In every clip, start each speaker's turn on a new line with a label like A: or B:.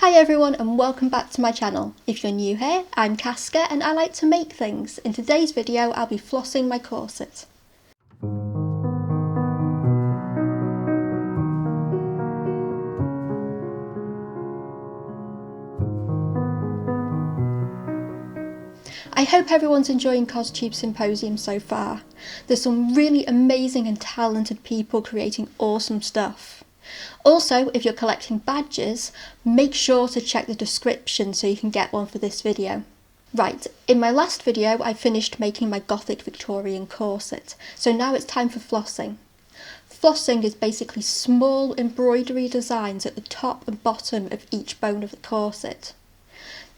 A: Hi everyone and welcome back to my channel. If you're new here, I'm Casca and I like to make things. In today's video I'll be flossing my corset. I hope everyone's enjoying CosTube Symposium so far. There's some really amazing and talented people creating awesome stuff. Also, if you're collecting badges, make sure to check the description so you can get one for this video. Right, in my last video I finished making my Gothic Victorian corset, so now it's time for flossing. Flossing is basically small embroidery designs at the top and bottom of each bone of the corset.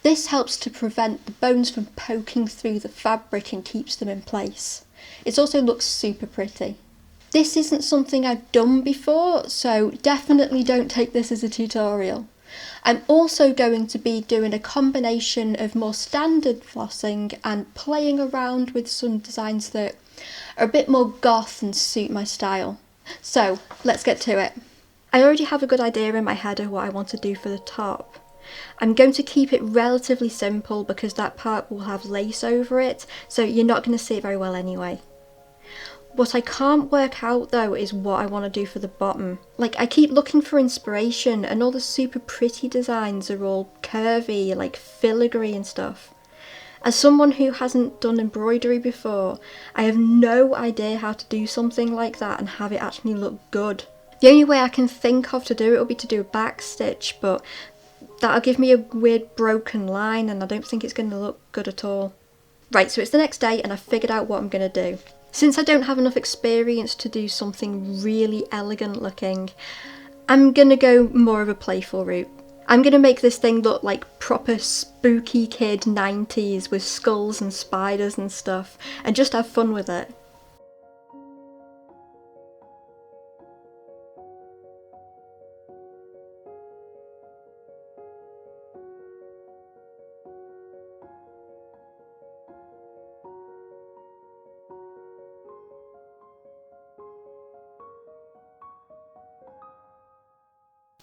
A: This helps to prevent the bones from poking through the fabric and keeps them in place. It also looks super pretty. This isn't something I've done before, so definitely don't take this as a tutorial. I'm also going to be doing a combination of more standard flossing and playing around with some designs that are a bit more goth and suit my style. So let's get to it. I already have a good idea in my head of what I want to do for the top. I'm going to keep it relatively simple because that part will have lace over it, so you're not going to see it very well anyway. What I can't work out though is what I want to do for the bottom. Like, I keep looking for inspiration and all the super pretty designs are all curvy, like filigree and stuff. As someone who hasn't done embroidery before, I have no idea how to do something like that and have it actually look good. The only way I can think of to do it will be to do a back stitch, but that'll give me a weird broken line and I don't think it's going to look good at all. Right, so it's the next day and I've figured out what I'm going to do. Since I don't have enough experience to do something really elegant looking, I'm going to go more of a playful route. I'm going to make this thing look like proper spooky kid 90s with skulls and spiders and stuff, and just have fun with it.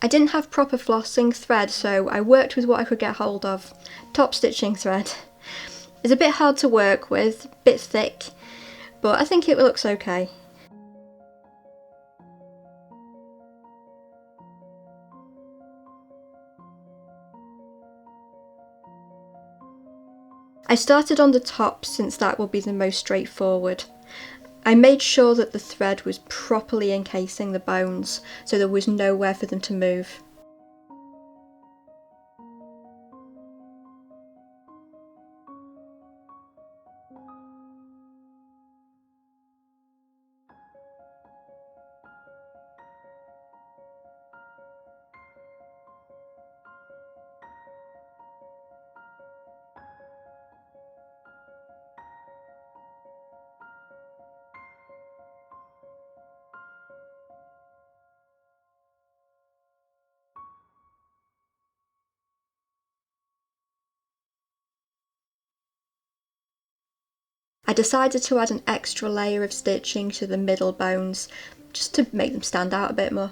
A: I didn't have proper flossing thread, so I worked with what I could get hold of. Top stitching thread. It's a bit hard to work with, a bit thick, but I think it looks okay. I started on the top since that will be the most straightforward. I made sure that the thread was properly encasing the bones, so there was nowhere for them to move. I decided to add an extra layer of stitching to the middle bones, just to make them stand out a bit more.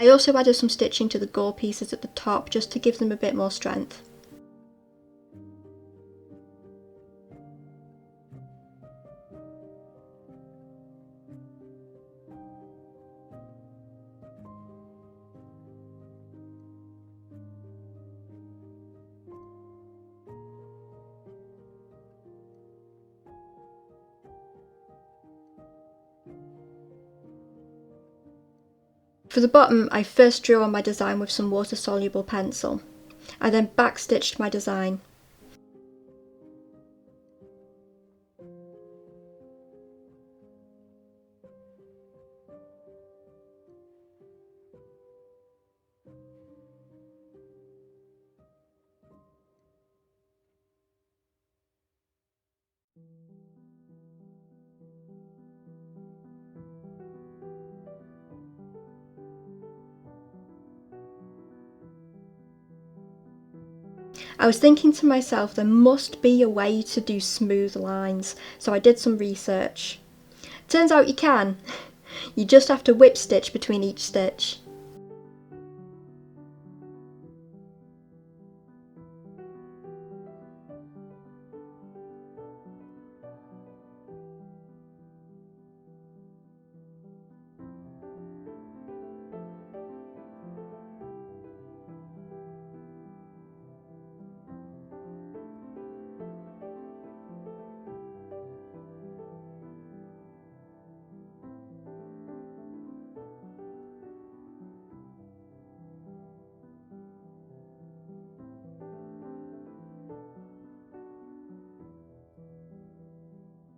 A: I also added some stitching to the gore pieces at the top just to give them a bit more strength. For the bottom, I first drew on my design with some water-soluble pencil. I then backstitched my design. I was thinking to myself there must be a way to do smooth lines, so I did some research. Turns out you can. You just have to whip stitch between each stitch.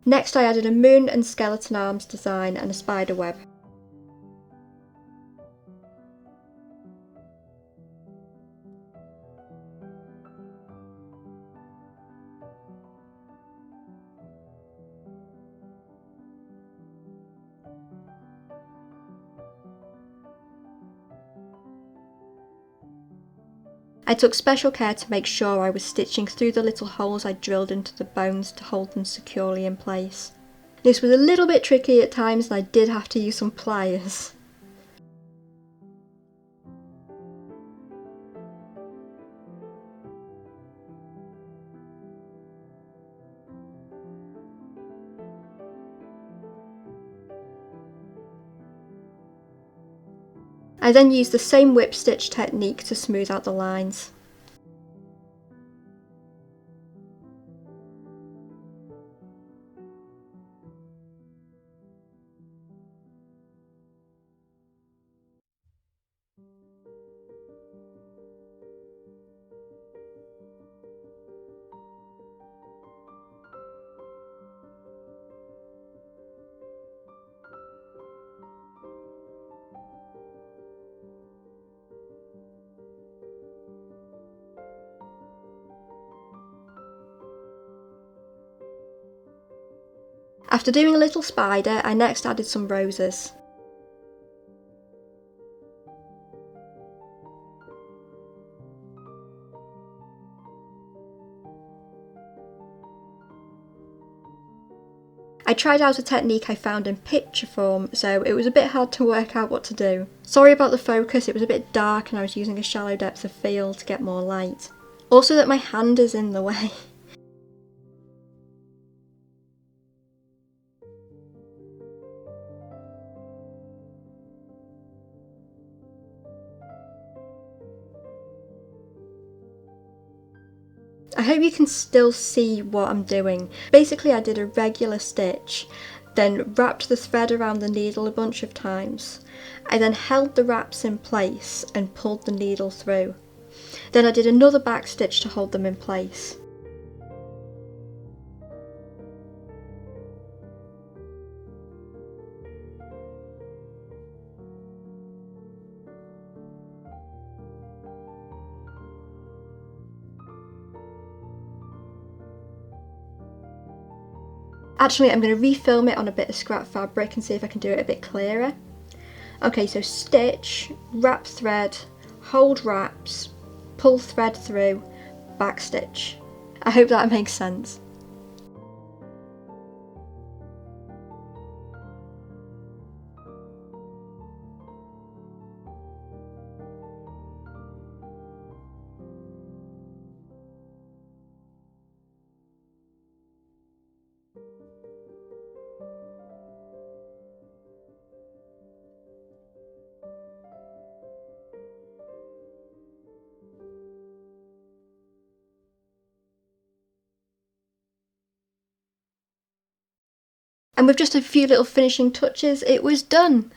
A: Next I added a moon and skeleton arms design and a spider web. I took special care to make sure I was stitching through the little holes I drilled into the bones to hold them securely in place. This was a little bit tricky at times and I did have to use some pliers. I then used the same whip stitch technique to smooth out the lines. After doing a little spider, I next added some roses. I tried out a technique I found in picture form, so it was a bit hard to work out what to do. Sorry about the focus, it was a bit dark and I was using a shallow depth of field to get more light. Also that my hand is in the way. I hope you can still see what I'm doing. Basically I did a regular stitch, then wrapped the thread around the needle a bunch of times. I then held the wraps in place and pulled the needle through. Then I did another back stitch to hold them in place. Actually, I'm going to refilm it on a bit of scrap fabric and see if I can do it a bit clearer. Okay, so stitch, wrap thread, hold wraps, pull thread through, back stitch. I hope that makes sense. And with just a few little finishing touches, it was done.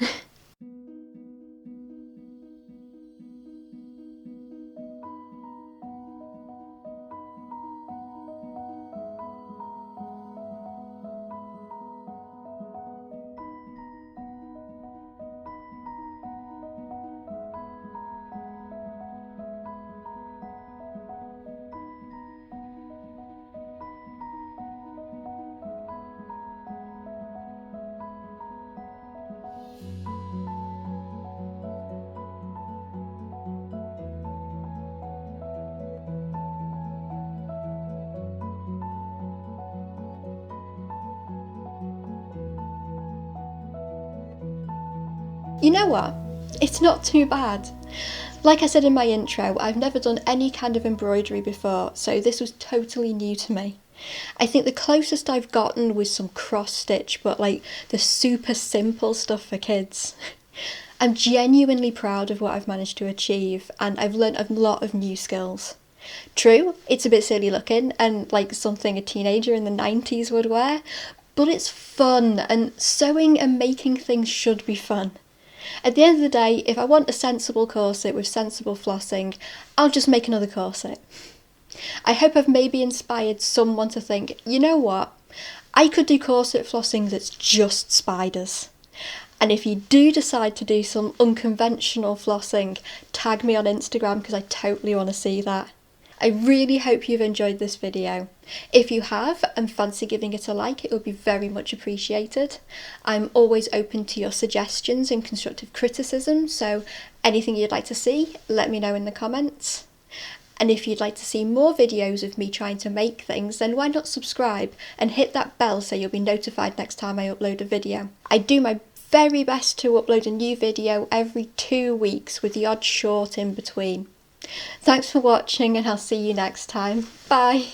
A: You know what? It's not too bad. Like I said in my intro, I've never done any kind of embroidery before, so this was totally new to me. I think the closest I've gotten was some cross stitch, but like the super simple stuff for kids. I'm genuinely proud of what I've managed to achieve, and I've learnt a lot of new skills. True, it's a bit silly looking and like something a teenager in the 90s would wear, but it's fun, and sewing and making things should be fun. At the end of the day, if I want a sensible corset with sensible flossing, I'll just make another corset. I hope I've maybe inspired someone to think, you know what, I could do corset flossing that's just spiders. And if you do decide to do some unconventional flossing, tag me on Instagram because I totally want to see that. I really hope you've enjoyed this video. If you have and fancy giving it a like, it would be very much appreciated. I'm always open to your suggestions and constructive criticism, so anything you'd like to see, let me know in the comments. And if you'd like to see more videos of me trying to make things, then why not subscribe and hit that bell so you'll be notified next time I upload a video. I do my very best to upload a new video every 2 weeks with the odd short in between. Thanks for watching, and I'll see you next time. Bye!